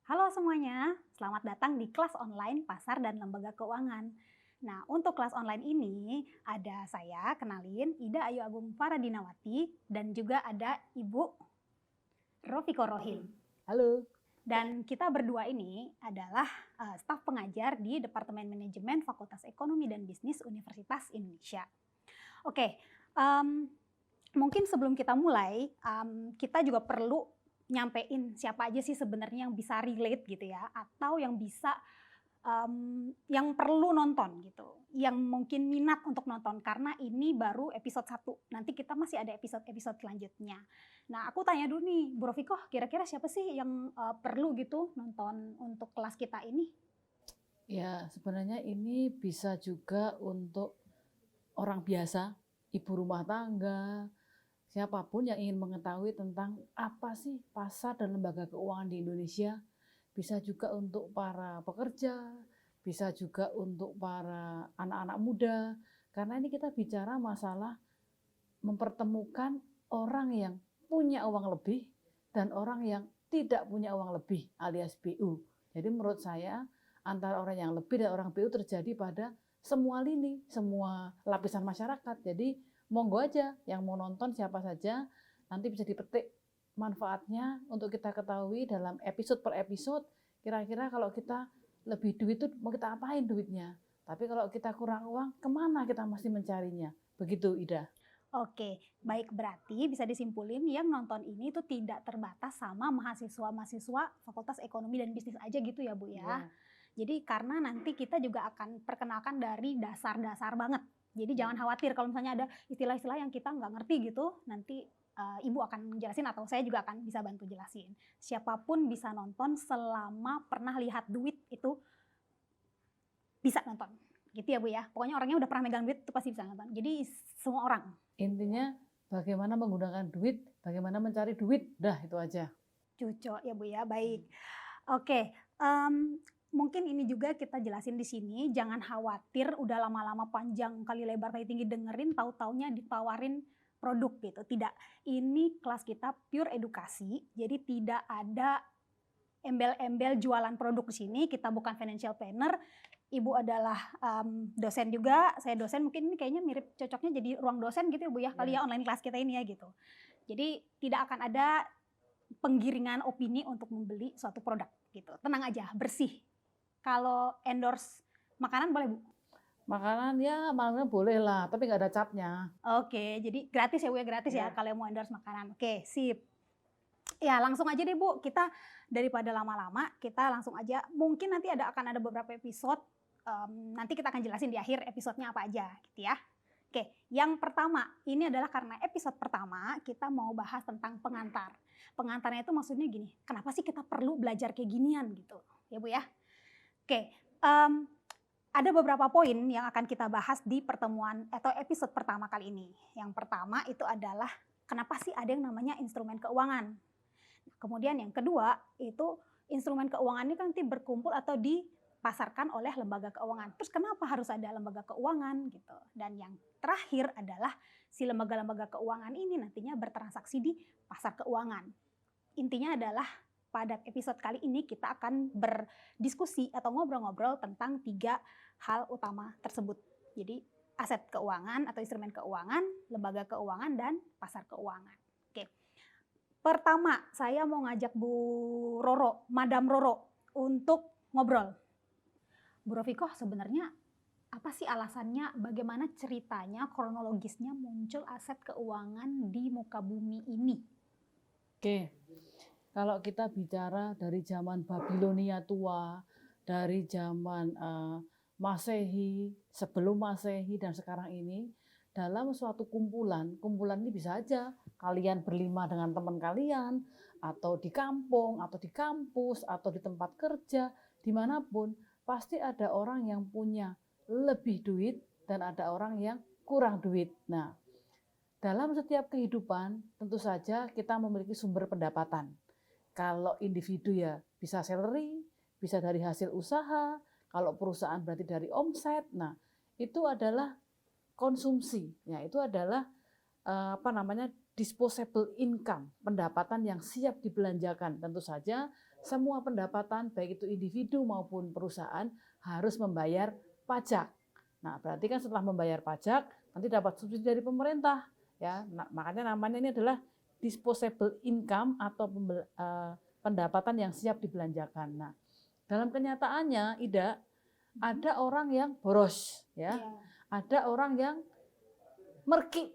Halo semuanya, selamat datang di kelas online Pasar dan Lembaga Keuangan. Nah, untuk kelas online ini ada saya, kenalin, Ida Ayu Agung Faradinawati, dan juga ada Ibu Rofiko Rohim. Halo. Dan kita berdua ini adalah staf pengajar di Departemen Manajemen Fakultas Ekonomi dan Bisnis Universitas Indonesia. Oke, mungkin sebelum kita mulai, kita juga perlu nyampein siapa aja sih sebenarnya yang bisa relate gitu ya, atau yang bisa yang perlu nonton gitu, yang mungkin minat untuk nonton karena ini baru episode 1. Nanti kita masih ada episode-episode selanjutnya. Nah, aku tanya dulu nih, Bu Rofiko, kira-kira siapa sih yang perlu gitu nonton untuk kelas kita ini? Ya, sebenarnya ini bisa juga untuk orang biasa, ibu rumah tangga, siapapun yang ingin mengetahui tentang apa sih pasar dan lembaga keuangan di Indonesia. Bisa juga untuk para pekerja, bisa juga untuk para anak-anak muda. Karena ini kita bicara masalah mempertemukan orang yang punya uang lebih dan orang yang tidak punya uang lebih alias BU. Jadi menurut saya antara orang yang lebih dan orang BU terjadi pada semua lini, semua lapisan masyarakat. Jadi monggo aja yang mau nonton siapa saja, nanti bisa dipetik manfaatnya untuk kita ketahui dalam episode per episode. Kira-kira kalau kita lebih duit itu mau kita apain duitnya. Tapi kalau kita kurang uang, kemana kita mesti mencarinya? Begitu, Ida. Oke, baik, berarti bisa disimpulin yang nonton ini tuh tidak terbatas sama mahasiswa-mahasiswa Fakultas Ekonomi dan Bisnis aja gitu ya, Bu ya. Jadi karena nanti kita juga akan perkenalkan dari dasar-dasar banget. Jadi jangan khawatir kalau misalnya ada istilah-istilah yang kita nggak ngerti gitu, nanti Ibu akan jelasin atau saya juga akan bisa bantu jelasin. Siapapun bisa nonton selama pernah lihat duit itu bisa nonton. Gitu ya, Bu ya. Pokoknya orangnya udah pernah megang duit itu pasti bisa nonton. Jadi semua orang. Intinya bagaimana menggunakan duit, bagaimana mencari duit, dah itu aja. Cocok ya, Bu ya, baik. Oke, mungkin ini juga kita jelasin di sini, jangan khawatir udah lama-lama panjang kali lebar kali tinggi dengerin, tahu-taunya ditawarin produk gitu. Tidak, ini kelas kita pure edukasi, jadi tidak ada embel-embel jualan produk di sini. Kita bukan financial planner, Ibu adalah dosen juga, saya dosen, mungkin ini kayaknya mirip cocoknya jadi ruang dosen gitu ya, Bu ya, kali ya online kelas kita ini ya gitu. Jadi tidak akan ada penggiringan opini untuk membeli suatu produk gitu. Tenang aja, bersih. Kalau endorse makanan boleh, Bu? Makanan ya malamnya boleh lah, tapi nggak ada capnya. Oke, jadi gratis ya, Bu ya, gratis ya kalau mau endorse makanan. Oke, sip. Ya, langsung aja deh, Bu. Kita daripada lama-lama, kita langsung aja. Mungkin nanti akan ada beberapa episode. Nanti kita akan jelasin di akhir episodenya apa aja, gitu ya. Oke, yang pertama, ini adalah karena episode pertama kita mau bahas tentang pengantar. Pengantarnya itu maksudnya gini, kenapa sih kita perlu belajar kayak ginian gitu, ya Bu ya. Oke, ada beberapa poin yang akan kita bahas di pertemuan atau episode pertama kali ini. Yang pertama itu adalah kenapa sih ada yang namanya instrumen keuangan. Kemudian yang kedua itu instrumen keuangan ini kan nanti berkumpul atau dipasarkan oleh lembaga keuangan. Terus kenapa harus ada lembaga keuangan gitu? Dan yang terakhir adalah si lembaga-lembaga keuangan ini nantinya bertransaksi di pasar keuangan. Intinya adalah pada episode kali ini kita akan berdiskusi atau ngobrol-ngobrol tentang 3 hal utama tersebut. Jadi aset keuangan atau instrumen keuangan, lembaga keuangan, dan pasar keuangan. Oke. Pertama, saya mau ngajak Bu Roro, Madam Roro, untuk ngobrol. Bu Rofiko, sebenarnya apa sih alasannya, bagaimana ceritanya, kronologisnya muncul aset keuangan di muka bumi ini? Oke, kalau kita bicara dari zaman Babilonia tua, dari zaman Masehi, sebelum Masehi dan sekarang ini, dalam suatu kumpulan ini bisa aja kalian berlima dengan teman kalian, atau di kampung, atau di kampus, atau di tempat kerja, dimanapun, pasti ada orang yang punya lebih duit dan ada orang yang kurang duit. Nah, dalam setiap kehidupan tentu saja kita memiliki sumber pendapatan. Kalau individu ya bisa salary, bisa dari hasil usaha, kalau perusahaan berarti dari omset. Nah, itu adalah konsumsi. Ya, itu adalah disposable income, pendapatan yang siap dibelanjakan. Tentu saja semua pendapatan baik itu individu maupun perusahaan harus membayar pajak. Nah, berarti kan setelah membayar pajak nanti dapat subsidi dari pemerintah ya. Nah, makanya namanya ini adalah disposable income atau pendapatan yang siap dibelanjakan. Nah, dalam kenyataannya Ida, ada orang yang boros ya. Ada orang yang merki,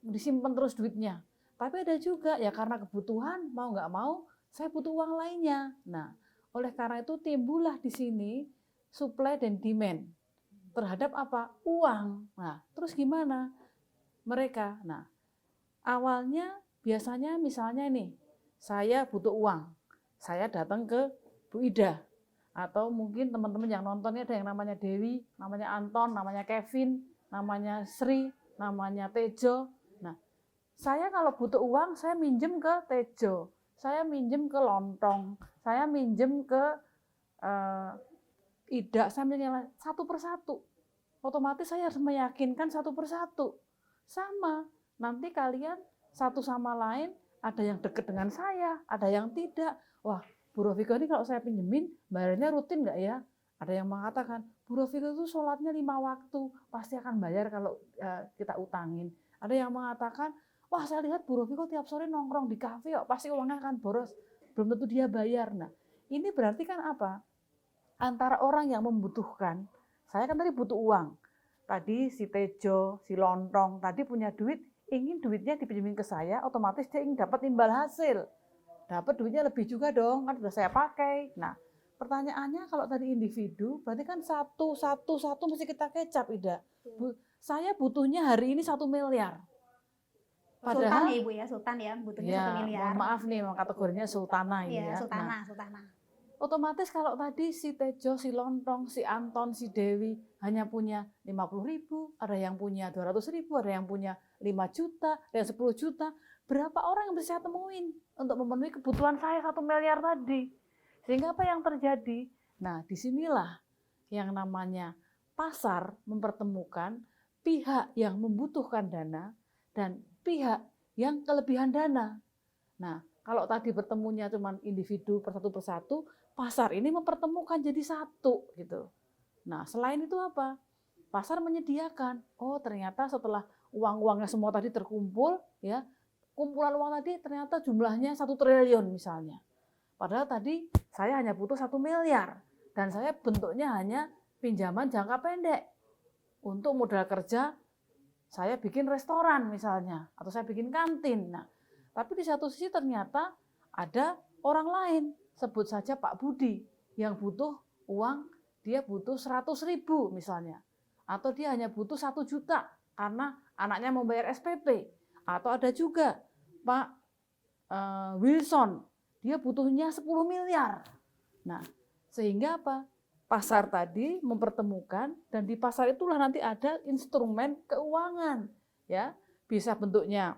disimpan terus duitnya. Tapi ada juga ya karena kebutuhan, mau nggak mau saya butuh uang lainnya. Nah, oleh karena itu timbullah di sini supply dan demand terhadap apa? Uang. Nah, terus gimana mereka? Nah, awalnya biasanya misalnya nih, saya butuh uang. Saya datang ke Bu Ida. Atau mungkin teman-teman yang nontonnya ada yang namanya Dewi, namanya Anton, namanya Kevin, namanya Sri, namanya Tejo. Nah, saya kalau butuh uang, saya minjem ke Tejo. Saya minjem ke Lontong, saya minjem ke Ida, saya minjem satu persatu. Otomatis saya harus meyakinkan satu persatu. Sama, nanti kalian satu sama lain, ada yang dekat dengan saya, ada yang tidak. Wah, Bu Rofika ini kalau saya pinjemin, bayarnya rutin nggak ya? Ada yang mengatakan, Bu Rofika itu sholatnya 5 waktu, pasti akan bayar kalau kita utangin. Ada yang mengatakan, wah saya lihat Bu Rofika tiap sore nongkrong di kafe, pasti uangnya akan boros. Belum tentu dia bayar. Nah, ini berarti kan apa? Antara orang yang membutuhkan, saya kan tadi butuh uang. Tadi si Tejo, si Lontong, tadi punya duit, ingin duitnya dipinjemin ke saya, otomatis dia ingin dapat imbal hasil. Dapat duitnya lebih juga dong, kan sudah saya pakai. Nah, pertanyaannya kalau tadi individu, berarti kan satu mesti kita kecap, Ida. Saya butuhnya hari ini 1 miliar. Padahal, Sultan ya Ibu ya, Sultan ya, butuhnya 1 miliar. Mohon maaf nih, kategorinya Sultana ini ya. Sultana. Otomatis kalau tadi si Tejo, si Lontong, si Anton, si Dewi hanya punya 50.000, ada yang punya 200.000, ada yang punya 5 juta, ada yang 10 juta. Berapa orang yang bisa saya temuin untuk memenuhi kebutuhan saya 1 miliar tadi? Sehingga apa yang terjadi? Nah, disinilah yang namanya pasar mempertemukan pihak yang membutuhkan dana dan pihak yang kelebihan dana. Nah, kalau tadi bertemunya cuma individu persatu, pasar ini mempertemukan jadi satu gitu. Nah, selain itu apa? Pasar menyediakan, oh ternyata setelah uang-uangnya semua tadi terkumpul, ya kumpulan uang tadi ternyata jumlahnya 1 triliun misalnya. Padahal tadi saya hanya butuh 1 miliar dan saya bentuknya hanya pinjaman jangka pendek untuk modal kerja. Saya bikin restoran misalnya, atau saya bikin kantin. Nah, tapi di satu sisi ternyata ada orang lain, sebut saja Pak Budi, yang butuh uang, dia butuh 100.000 misalnya. Atau dia hanya butuh 1 juta karena anaknya mau bayar SPP. Atau ada juga Pak Wilson, dia butuhnya 10 miliar. Nah, sehingga apa? Pasar tadi mempertemukan dan di pasar itulah nanti ada instrumen keuangan, ya bisa bentuknya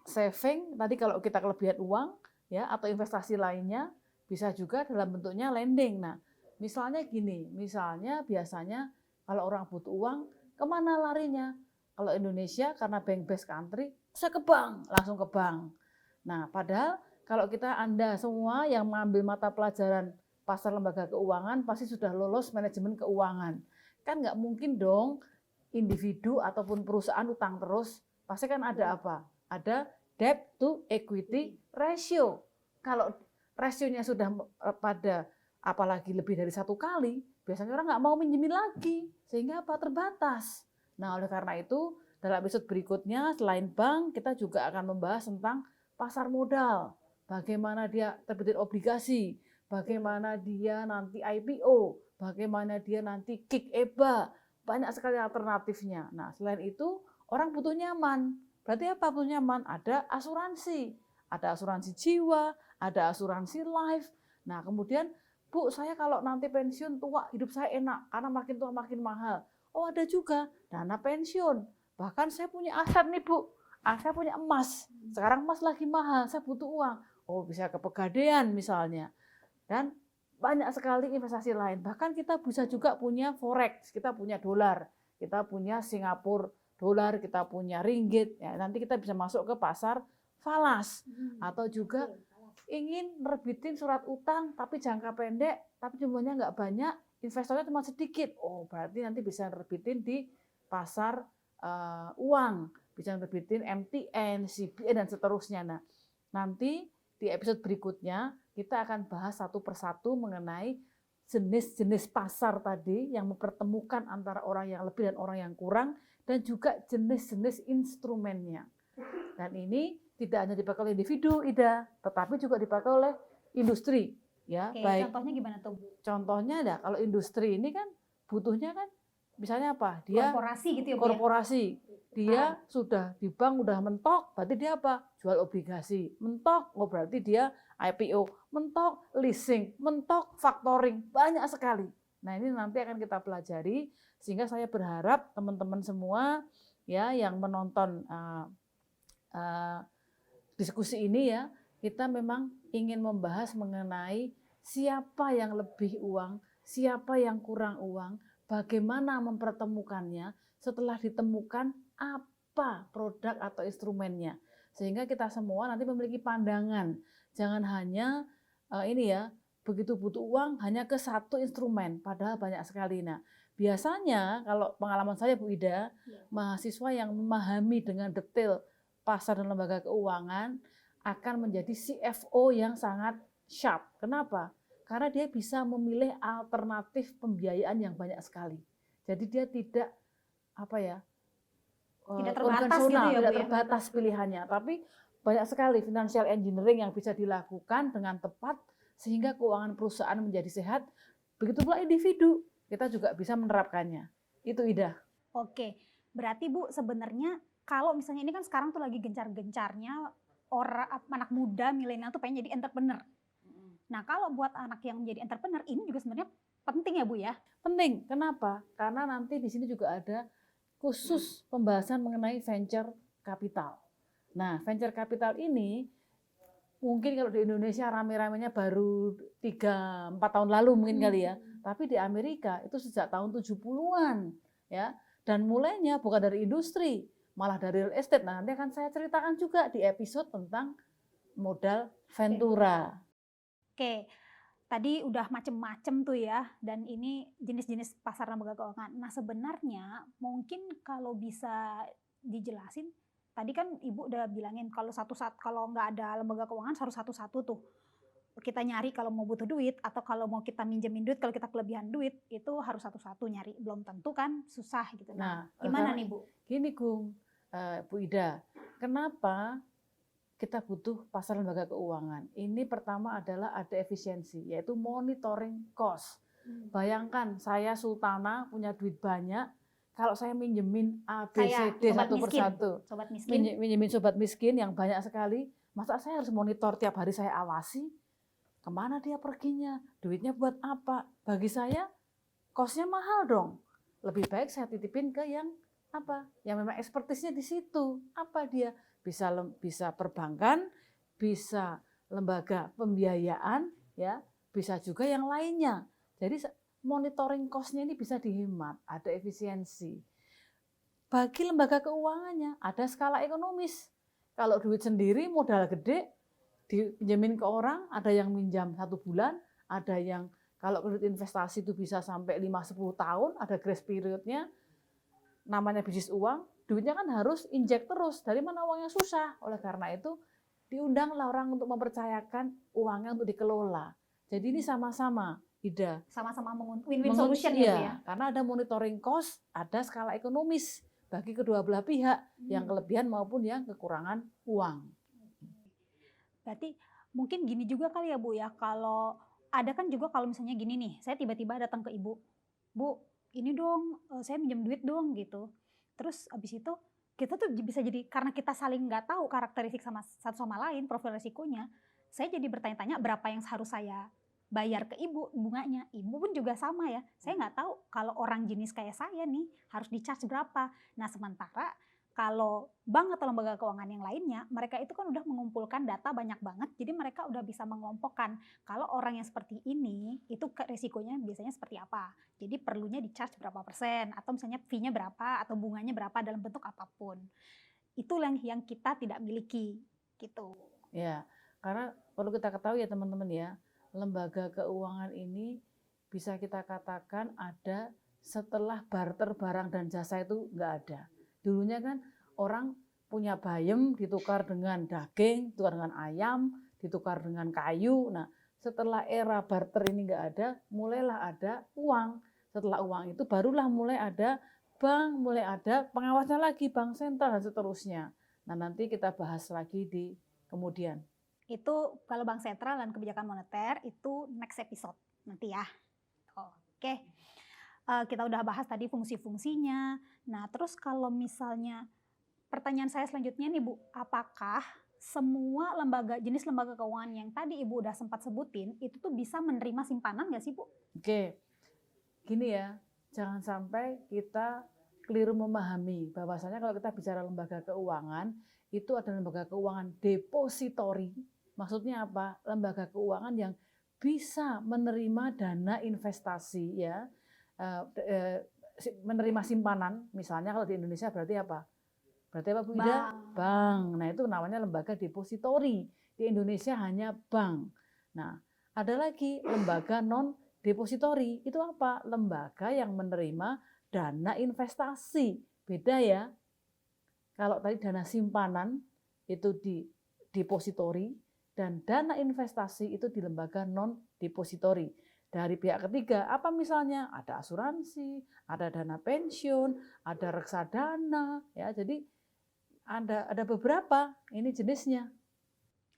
saving tadi kalau kita kelebihan uang, ya atau investasi lainnya, bisa juga dalam bentuknya lending. Nah, misalnya gini, misalnya biasanya kalau orang butuh uang kemana larinya? Kalau Indonesia karena bank based country, saya ke bank, langsung ke bank. Nah, padahal kalau Anda semua yang mengambil mata pelajaran pasar lembaga keuangan pasti sudah lolos manajemen keuangan. Kan nggak mungkin dong individu ataupun perusahaan utang terus. Pasti kan ada apa? Ada debt to equity ratio. Kalau rasionya sudah pada apalagi lebih dari 1 kali, biasanya orang nggak mau minjemin lagi. Sehingga apa? Terbatas. Nah, oleh karena itu dalam episode berikutnya selain bank, kita juga akan membahas tentang pasar modal. Bagaimana dia terbitin obligasi, bagaimana dia nanti IPO, bagaimana dia nanti kick EBA, banyak sekali alternatifnya. Nah, selain itu orang butuh nyaman. Berarti apa butuh nyaman? Ada asuransi jiwa, ada asuransi life. Nah, kemudian Bu, saya kalau nanti pensiun tua, hidup saya enak karena makin tua makin mahal. Oh, ada juga dana pensiun. Bahkan saya punya aset nih Bu, saya punya emas. Sekarang emas lagi mahal, saya butuh uang. Oh, bisa ke Pegadaian misalnya. Dan banyak sekali investasi lain. Bahkan kita bisa juga punya forex, kita punya dolar, kita punya Singapura dolar, kita punya ringgit. Ya, nanti kita bisa masuk ke pasar falas atau juga ingin nerbitin surat utang tapi jangka pendek, tapi jumlahnya nggak banyak, investornya cuma sedikit. Oh, berarti nanti bisa nerbitin di pasar uang, bisa nerbitin MTN, CBN, dan seterusnya. Nah, nanti di episode berikutnya kita akan bahas satu persatu mengenai jenis-jenis pasar tadi yang mempertemukan antara orang yang lebih dan orang yang kurang, dan juga jenis-jenis instrumennya. Dan ini tidak hanya dipakai oleh individu, Ida, tetapi juga dipakai oleh industri. Ya, Oke, baik. contohnya gimana tuh, Bu? Contohnya ada, kalau industri ini kan butuhnya kan misalnya apa? Dia Korporasi gitu ya, Bu, ya? korporasi. Dia sudah di bank udah mentok, berarti dia apa? Jual obligasi. Mentok, oh berarti dia IPO. Mentok, leasing. Mentok, factoring. Banyak sekali. Nah, ini nanti akan kita pelajari, sehingga saya berharap teman-teman semua ya yang menonton diskusi ini ya, kita memang ingin membahas mengenai siapa yang lebih uang, siapa yang kurang uang, bagaimana mempertemukannya, setelah ditemukan apa produk atau instrumennya. Sehingga kita semua nanti memiliki pandangan. Jangan hanya ini ya, begitu butuh uang hanya ke satu instrumen, padahal banyak sekali. Nah, biasanya kalau pengalaman saya Bu Ida, mahasiswa yang memahami dengan detail pasar dan lembaga keuangan akan menjadi CFO yang sangat sharp. Kenapa? Karena dia bisa memilih alternatif pembiayaan yang banyak sekali. Jadi dia tidak tidak terbatas gitu ya, tidak Bu, ya? terbatas pilihannya, tapi banyak sekali financial engineering yang bisa dilakukan dengan tepat sehingga keuangan perusahaan menjadi sehat. Begitu pula individu, kita juga bisa menerapkannya. Itu Ida. Oke, berarti Bu sebenarnya kalau misalnya ini kan sekarang tuh lagi gencar-gencarnya orang anak muda milenial tuh pengen jadi entrepreneur. Nah, kalau buat anak yang menjadi entrepreneur ini juga sebenarnya penting ya, Bu ya? Penting. Kenapa? Karena nanti di sini juga ada khusus pembahasan mengenai venture capital. Nah, venture capital ini mungkin kalau di Indonesia rame-ramenya baru 3-4 tahun lalu mungkin kali ya. Tapi di Amerika itu sejak tahun 70-an ya. Dan mulainya bukan dari industri, malah dari real estate. Nah, nanti akan saya ceritakan juga di episode tentang modal ventura. Oke, tadi udah macem-macem tuh ya, dan ini jenis-jenis pasar lembaga keuangan. Nah, sebenarnya mungkin kalau bisa dijelasin, tadi kan Ibu udah bilangin kalau kalau nggak ada lembaga keuangan harus satu-satu tuh. Kita nyari kalau mau butuh duit, atau kalau mau kita minjemin duit, kalau kita kelebihan duit, itu harus satu-satu nyari. Belum tentu kan, susah gitu. Nah, gimana nih Bu? Gini Gung, Bu Ida, kenapa kita butuh pasar lembaga keuangan? Ini pertama adalah ada efisiensi, yaitu monitoring cost. Bayangkan saya Sultana punya duit banyak, kalau saya minjemin A, B, C, D satu persatu, minjemin sobat miskin yang banyak sekali, masa saya harus monitor tiap hari, saya awasi kemana dia perginya, duitnya buat apa? Bagi saya cost-nya mahal dong. Lebih baik saya titipin ke yang apa? Yang memang ekspertisnya di situ. Apa dia? Bisa perbankan, bisa lembaga pembiayaan, ya, bisa juga yang lainnya. Jadi monitoring cost-nya ini bisa dihemat, ada efisiensi. Bagi lembaga keuangannya ada skala ekonomis. Kalau duit sendiri modal gede dipinjemin ke orang, ada yang minjam 1 bulan, ada yang kalau kredit investasi itu bisa sampai 5-10 tahun, ada grace periodnya. Namanya bisnis uang, duitnya kan harus injek terus. Dari mana uangnya susah. Oleh karena itu, diundanglah orang untuk mempercayakan uangnya untuk dikelola. Jadi ini sama-sama, Ida. Sama-sama win-win solution ya, Bu ya? Karena ada monitoring cost, ada skala ekonomis bagi kedua belah pihak, yang kelebihan maupun yang kekurangan uang. Berarti mungkin gini juga kali ya Bu ya, kalau ada kan juga kalau misalnya gini nih, saya tiba-tiba datang ke Ibu, Bu ini dong saya minjem duit dong gitu. Terus abis itu kita tuh bisa jadi, karena kita saling nggak tahu karakteristik satu sama lain, profil resikonya, saya jadi bertanya-tanya berapa yang harus saya bayar ke Ibu bunganya. Ibu pun juga sama ya, saya nggak tahu kalau orang jenis kayak saya nih harus di-charge berapa. Nah sementara kalau bank atau lembaga keuangan yang lainnya, mereka itu kan udah mengumpulkan data banyak banget, jadi mereka udah bisa mengelompokkan kalau orang yang seperti ini, itu resikonya biasanya seperti apa. Jadi perlunya di-charge berapa persen, atau misalnya fee-nya berapa, atau bunganya berapa dalam bentuk apapun. Itu yang kita tidak miliki, gitu. Ya, Karena perlu kita ketahui ya teman-teman ya, lembaga keuangan ini bisa kita katakan ada setelah barter barang dan jasa itu nggak ada. Dulunya kan orang punya bayam ditukar dengan daging, ditukar dengan ayam, ditukar dengan kayu. Nah, setelah era barter ini nggak ada, mulailah ada uang. Setelah uang itu barulah mulai ada bank, mulai ada pengawasnya lagi, bank sentral dan seterusnya. Nah, nanti kita bahas lagi di kemudian. Itu kalau bank sentral dan kebijakan moneter itu next episode nanti ya. Oke. Kita udah bahas tadi fungsi-fungsinya. Nah, terus kalau misalnya pertanyaan saya selanjutnya nih Bu, apakah semua jenis lembaga keuangan yang tadi Ibu udah sempat sebutin itu tuh bisa menerima simpanan nggak sih Bu? Oke, gini ya, jangan sampai kita keliru memahami bahwasanya kalau kita bicara lembaga keuangan itu ada lembaga keuangan depository. Maksudnya apa? Lembaga keuangan yang bisa menerima dana investasi ya, menerima simpanan. Misalnya kalau di Indonesia berarti apa? Berarti apa Bu Ida? Bank. Nah, itu namanya lembaga depository. Di Indonesia hanya bank. Nah, ada lagi lembaga non depository. Itu apa? Lembaga yang menerima dana investasi. Beda ya. Kalau tadi dana simpanan itu di depository dan dana investasi itu di lembaga non depository. Dari pihak ketiga, apa misalnya? Ada asuransi, ada dana pensiun, ada reksadana, ya. Jadi ada beberapa ini jenisnya.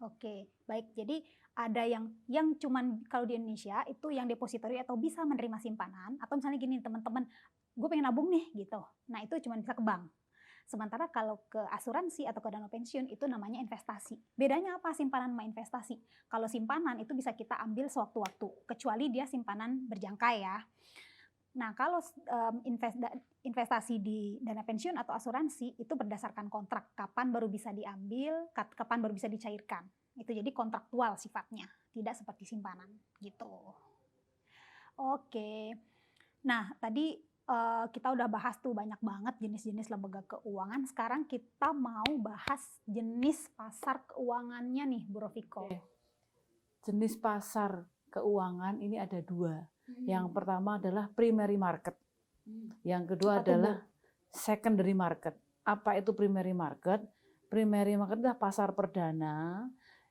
Oke, baik. Jadi ada yang cuman kalau di Indonesia itu yang depository atau bisa menerima simpanan, atau misalnya gini teman-teman, gue pengen nabung nih gitu. Nah, itu cuman bisa ke bank. Sementara kalau ke asuransi atau ke dana pensiun itu namanya investasi. Bedanya apa simpanan sama investasi? Kalau simpanan itu bisa kita ambil sewaktu-waktu, kecuali dia simpanan berjangka ya. Nah, kalau investasi di dana pensiun atau asuransi itu berdasarkan kontrak, kapan baru bisa diambil, kapan baru bisa dicairkan. Itu jadi kontraktual sifatnya, tidak seperti simpanan gitu. Oke. Nah, tadi kita udah bahas tuh banyak banget jenis-jenis lembaga keuangan. Sekarang kita mau bahas jenis pasar keuangannya nih, Bu Rofiko. Jenis pasar keuangan ini ada dua. Yang pertama adalah primary market. Yang kedua adalah secondary market. Apa itu primary market? Primary market adalah pasar perdana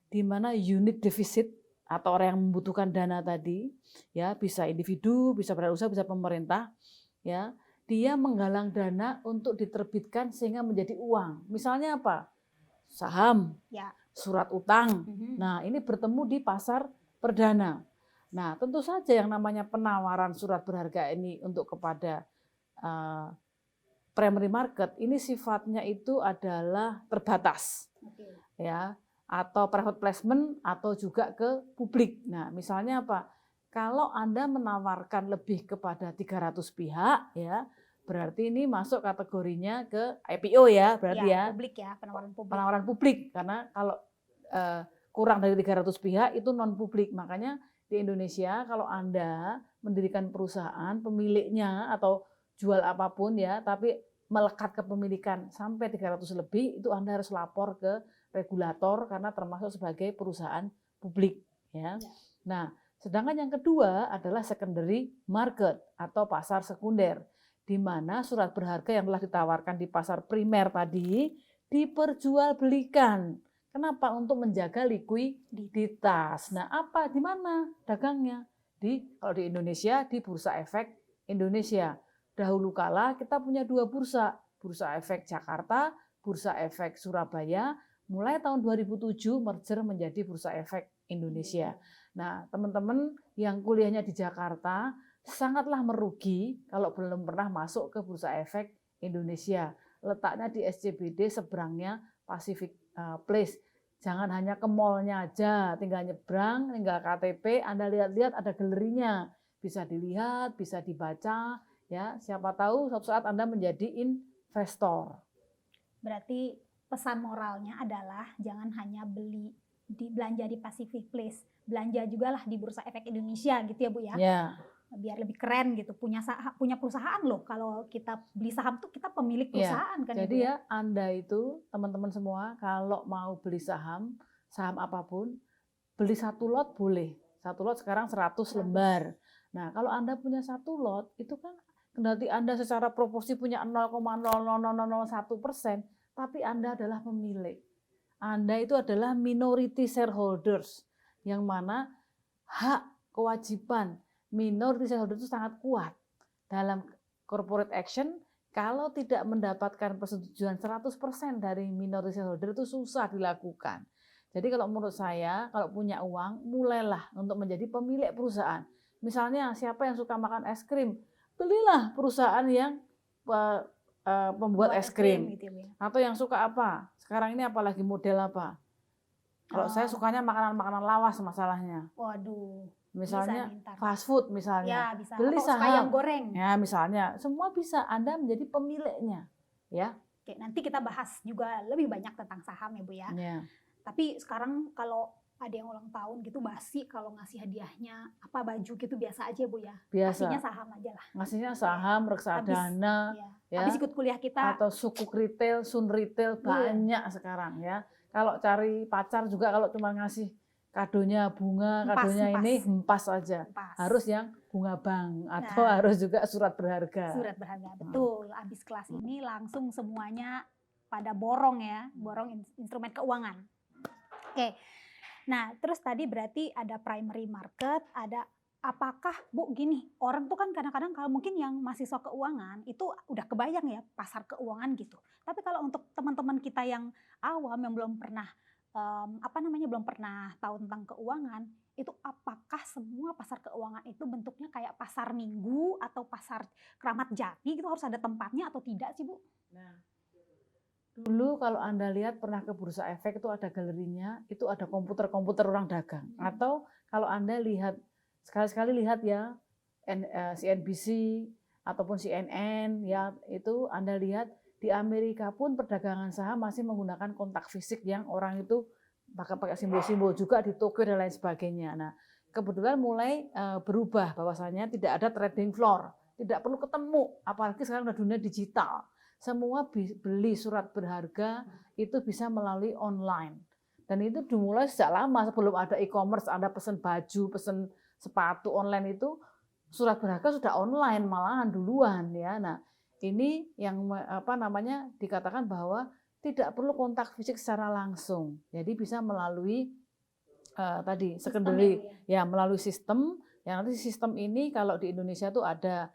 di mana unit defisit atau orang yang membutuhkan dana tadi, ya bisa individu, bisa badan usaha, bisa pemerintah, ya dia menggalang dana untuk diterbitkan sehingga menjadi uang. Misalnya apa? Saham, ya, surat utang. Nah, ini bertemu di pasar perdana. Nah, tentu saja yang namanya penawaran surat berharga ini untuk kepada primary market ini sifatnya itu adalah terbatas, ya, atau private placement atau juga ke publik. Nah, misalnya apa? Kalau Anda menawarkan lebih kepada 300 pihak, ya, berarti ini masuk kategorinya ke IPO ya, berarti ya. Publik ya, penawaran publik. Penawaran publik, karena kalau kurang dari 300 pihak itu non publik. Makanya di Indonesia kalau Anda mendirikan perusahaan, pemiliknya atau jual apapun ya, tapi melekat kepemilikan sampai 300 lebih, itu Anda harus lapor ke regulator karena termasuk sebagai perusahaan publik ya. Nah, sedangkan yang kedua adalah secondary market atau pasar sekunder, di mana surat berharga yang telah ditawarkan di pasar primer tadi diperjualbelikan. Kenapa? Untuk menjaga likuiditas. Nah, apa? Di mana dagangnya? Kalau di Indonesia di Bursa Efek Indonesia. Dahulu kala kita punya dua bursa, Bursa Efek Jakarta, Bursa Efek Surabaya. Mulai tahun 2007 merger menjadi Bursa Efek Indonesia. Nah, teman-teman yang kuliahnya di Jakarta sangatlah merugi kalau belum pernah masuk ke Bursa Efek Indonesia. Letaknya di SCBD seberangnya Pacific Place. Jangan hanya ke mallnya aja, tinggal nyebrang, tinggal KTP, Anda lihat-lihat ada galerinya. Bisa dilihat, bisa dibaca, ya. Siapa tahu suatu saat Anda menjadi investor. Berarti pesan moralnya adalah jangan hanya belanja di Pacific Place, belanja juga lah di Bursa Efek Indonesia gitu ya Bu ya. Ya. Biar lebih keren gitu, punya perusahaan loh. Kalau kita beli saham tuh kita pemilik perusahaan kan. Jadi ya Anda itu teman-teman semua kalau mau beli saham apapun, beli satu lot boleh. Satu lot sekarang 100 lembar. Nah, kalau Anda punya satu lot, itu kan kendati Anda secara proporsi punya 0,00001%, tapi Anda adalah pemilik. Anda itu adalah minority shareholders, yang mana hak kewajiban minority shareholders itu sangat kuat. Dalam corporate action, kalau tidak mendapatkan persetujuan 100% dari minority shareholder itu susah dilakukan. Jadi kalau menurut saya, kalau punya uang, mulailah untuk menjadi pemilik perusahaan. Misalnya siapa yang suka makan es krim, belilah perusahaan yang pembuat es krim. Gitu ya. Atau yang suka apa? Sekarang ini apalagi model apa? Kalau saya sukanya makanan-makanan lawas masalahnya. Waduh. Misalnya Bisa fast food misalnya. Ya, bisa. Beli Atau saham. suka ayam goreng. Ya, misalnya. Semua bisa. Anda menjadi pemiliknya. Ya. Oke, nanti kita bahas juga lebih banyak tentang saham ya Bu ya. Ya. Tapi sekarang kalau ada yang ulang tahun gitu basi kalau ngasih hadiahnya apa baju gitu biasa aja Bu ya. Biasa. Kasihnya saham aja lah. Ngasihnya saham, reksadana, ya. Habis ikut kuliah kita. Atau sukuk retail, sun retail, banyak sekarang ya. Kalau cari pacar juga kalau cuma ngasih kadonya bunga, kadonya ini hempas aja. Harus yang bunga bank atau harus juga surat berharga. Surat berharga, betul. Habis kelas ini langsung semuanya pada borong ya, borong instrumen keuangan. Oke. Nah, terus tadi berarti ada primary market, ada apakah Bu gini, orang tuh kan kadang-kadang kalau mungkin yang mahasiswa keuangan itu udah kebayang ya pasar keuangan gitu. Tapi kalau untuk teman-teman kita yang awam yang belum pernah belum pernah tahu tentang keuangan, itu apakah semua pasar keuangan itu bentuknya kayak pasar minggu atau pasar Keramat Jati gitu harus ada tempatnya atau tidak sih Bu? Nah, dulu kalau Anda lihat pernah ke Bursa Efek itu ada galerinya, itu ada komputer-komputer orang dagang. Atau kalau Anda lihat, sekali-sekali lihat ya, CNBC ataupun CNN, ya itu Anda lihat di Amerika pun perdagangan saham masih menggunakan kontak fisik yang orang itu pakai simbol-simbol juga di Tokyo dan lain sebagainya. Nah, kebetulan mulai berubah bahwasanya tidak ada trading floor, tidak perlu ketemu, apalagi sekarang udah dunia digital. Semua beli surat berharga itu bisa melalui online. Dan itu dimulai sejak lama sebelum ada e-commerce, Anda pesan baju, pesan sepatu online itu surat berharga sudah online malahan duluan ya. Nah, ini yang dikatakan bahwa tidak perlu kontak fisik secara langsung. Jadi bisa melalui secondary ya melalui sistem. Yang nanti sistem ini kalau di Indonesia tuh ada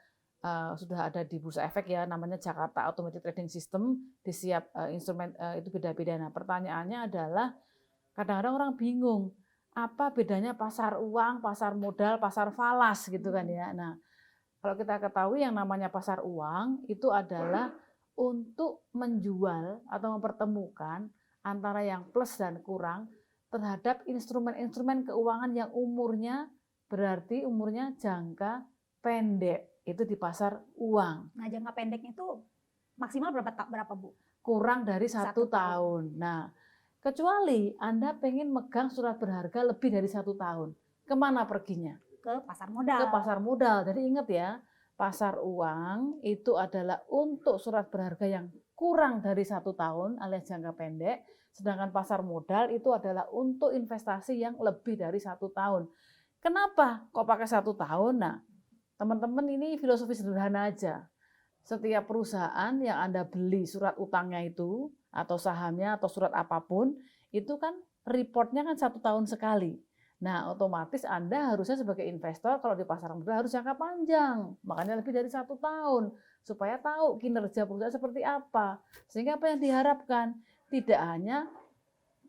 sudah ada di Bursa Efek ya, namanya Jakarta Automated Trading System. Di setiap instrumen itu beda-beda. Nah, pertanyaannya adalah kadang-kadang orang bingung apa bedanya pasar uang, pasar modal, pasar falas gitu kan ya. Nah, kalau kita ketahui yang namanya pasar uang itu adalah untuk menjual atau mempertemukan antara yang plus dan kurang terhadap instrumen-instrumen keuangan yang umurnya berarti umurnya jangka pendek. Itu di pasar uang. Nah, jangka pendeknya itu maksimal berapa Bu? Kurang dari 1 tahun. Nah, kecuali Anda pengen megang surat berharga lebih dari 1 tahun. Kemana perginya? Ke pasar modal. Ke pasar modal. Jadi ingat ya, pasar uang itu adalah untuk surat berharga yang kurang dari 1 tahun alias jangka pendek. Sedangkan pasar modal itu adalah untuk investasi yang lebih dari 1 tahun. Kenapa kok pakai 1 tahun? Nah, teman-teman ini filosofi sederhana aja. Setiap perusahaan yang Anda beli surat utangnya itu, atau sahamnya, atau surat apapun, itu kan reportnya kan 1 tahun sekali. Nah, otomatis Anda harusnya sebagai investor kalau di pasar modal harus jangka panjang. Makanya lebih dari 1 tahun. Supaya tahu kinerja perusahaan seperti apa. Sehingga apa yang diharapkan? Tidak hanya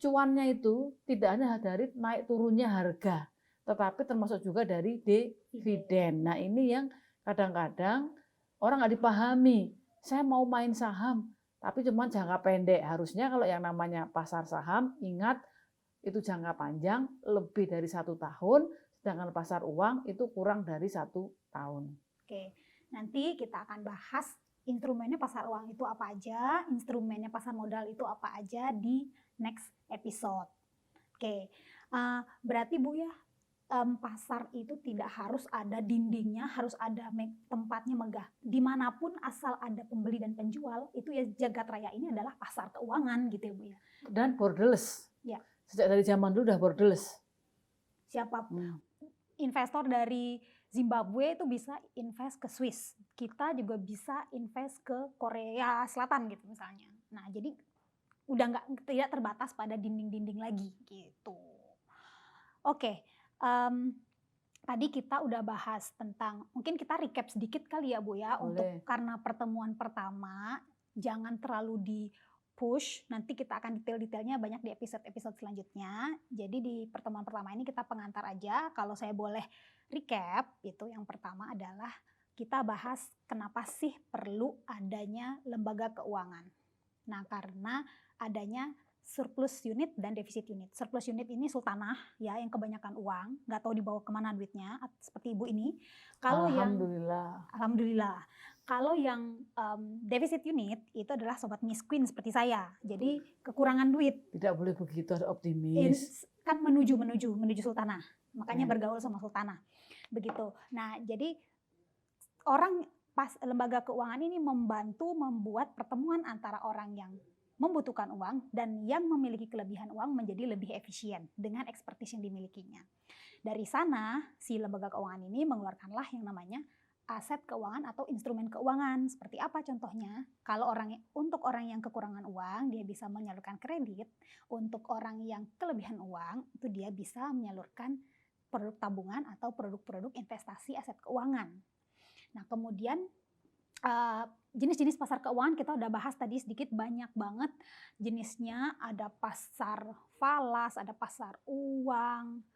cuannya itu, tidak hanya dari naik turunnya harga. Tetapi termasuk juga dari dividen. Nah, ini yang kadang-kadang orang nggak dipahami. Saya mau main saham, tapi cuma jangka pendek. Harusnya kalau yang namanya pasar saham, ingat itu jangka panjang lebih dari 1 tahun, sedangkan pasar uang itu kurang dari 1 tahun. Oke, nanti kita akan bahas instrumennya pasar uang itu apa aja, instrumennya pasar modal itu apa aja di next episode. Oke, berarti Bu ya, pasar itu tidak harus ada dindingnya, harus ada tempatnya megah. Dimanapun asal ada pembeli dan penjual, itu ya jagat raya ini adalah pasar keuangan gitu ya Bu ya. Dan borderless. Ya. Sejak dari zaman dulu udah borderless. Siapa Hmm. investor dari Zimbabwe itu bisa invest ke Swiss. Kita juga bisa invest ke Korea Selatan gitu misalnya. Nah, jadi udah tidak terbatas pada dinding-dinding lagi gitu. Oke, tadi kita udah bahas tentang, mungkin kita recap sedikit kali ya Bu ya, untuk Boleh. karena pertemuan pertama jangan terlalu di push, nanti kita akan detail-detailnya banyak di episode-episode selanjutnya. Jadi di pertemuan pertama ini kita pengantar aja. Kalau saya boleh recap, itu yang pertama adalah kita bahas kenapa sih perlu adanya lembaga keuangan. Nah, karena adanya surplus unit dan defisit unit. Surplus unit ini sultanah ya, yang kebanyakan uang, nggak tahu dibawa kemana duitnya, seperti ibu ini. Kalau yang alhamdulillah. Kalau yang defisit unit itu adalah sobat miskin seperti saya. Jadi kekurangan duit. Tidak boleh begitu, harus optimis. Kan menuju sultanah. Makanya Ya. bergaul sama sultanah. Begitu. Nah, jadi lembaga keuangan ini membantu membuat pertemuan antara orang yang membutuhkan uang dan yang memiliki kelebihan uang menjadi lebih efisien dengan ekspertis yang dimilikinya. Dari sana, si lembaga keuangan ini mengeluarkanlah yang namanya aset keuangan atau instrumen keuangan. Seperti apa contohnya? Kalau untuk orang yang kekurangan uang, dia bisa menyalurkan kredit. Untuk orang yang kelebihan uang, itu dia bisa menyalurkan produk tabungan atau produk-produk investasi aset keuangan. Nah, kemudian jenis-jenis pasar keuangan kita udah bahas tadi sedikit, banyak banget jenisnya. Ada pasar falas, ada pasar uang,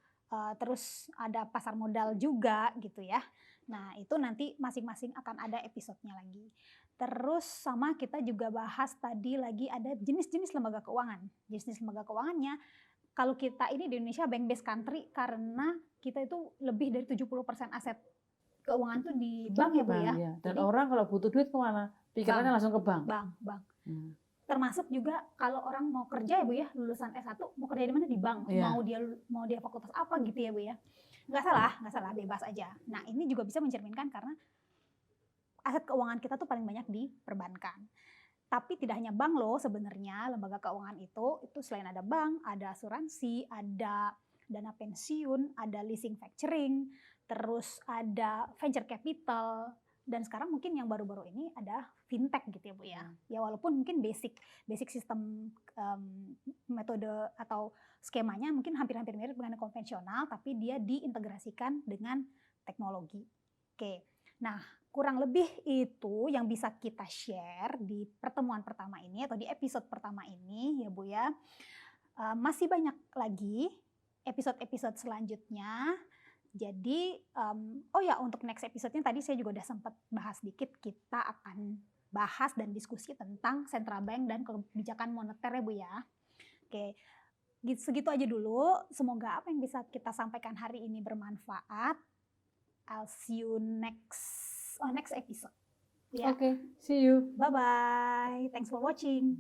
terus ada pasar modal juga gitu ya. Nah, itu nanti masing-masing akan ada episodenya lagi. Terus sama kita juga bahas tadi lagi ada jenis-jenis lembaga keuangan. Jenis lembaga keuangannya, kalau kita ini di Indonesia bank based country karena kita itu lebih dari 70% aset keuangan tuh di bank ya Bu ya. Ya. Dan jadi, orang kalau butuh duit kemana? Pikirannya langsung ke bank. Bank. Termasuk juga kalau orang mau kerja ya Bu ya, lulusan S1 mau kerja di mana? Di bank. Yeah. Mau dia fakultas apa gitu ya Bu ya. Nggak salah, bebas aja. Nah, ini juga bisa mencerminkan karena aset keuangan kita tuh paling banyak di perbankan. Tapi tidak hanya bank loh sebenarnya, lembaga keuangan itu selain ada bank, ada asuransi, ada dana pensiun, ada leasing factoring, terus ada venture capital, dan sekarang mungkin yang baru-baru ini ada fintech gitu ya Bu ya. Ya walaupun mungkin basic sistem metode atau skemanya mungkin hampir-hampir mirip dengan konvensional, tapi dia diintegrasikan dengan teknologi. Oke. Nah, kurang lebih itu yang bisa kita share di pertemuan pertama ini atau di episode pertama ini ya Bu ya. Masih banyak lagi episode-episode selanjutnya. Jadi, untuk next episode-nya tadi saya juga udah sempat bahas dikit, kita akan bahas dan diskusi tentang central bank dan kebijakan moneter ya Bu ya. Oke, segitu aja dulu. Semoga apa yang bisa kita sampaikan hari ini bermanfaat. I'll see you next episode. Oke, see you. Bye-bye. Thanks for watching.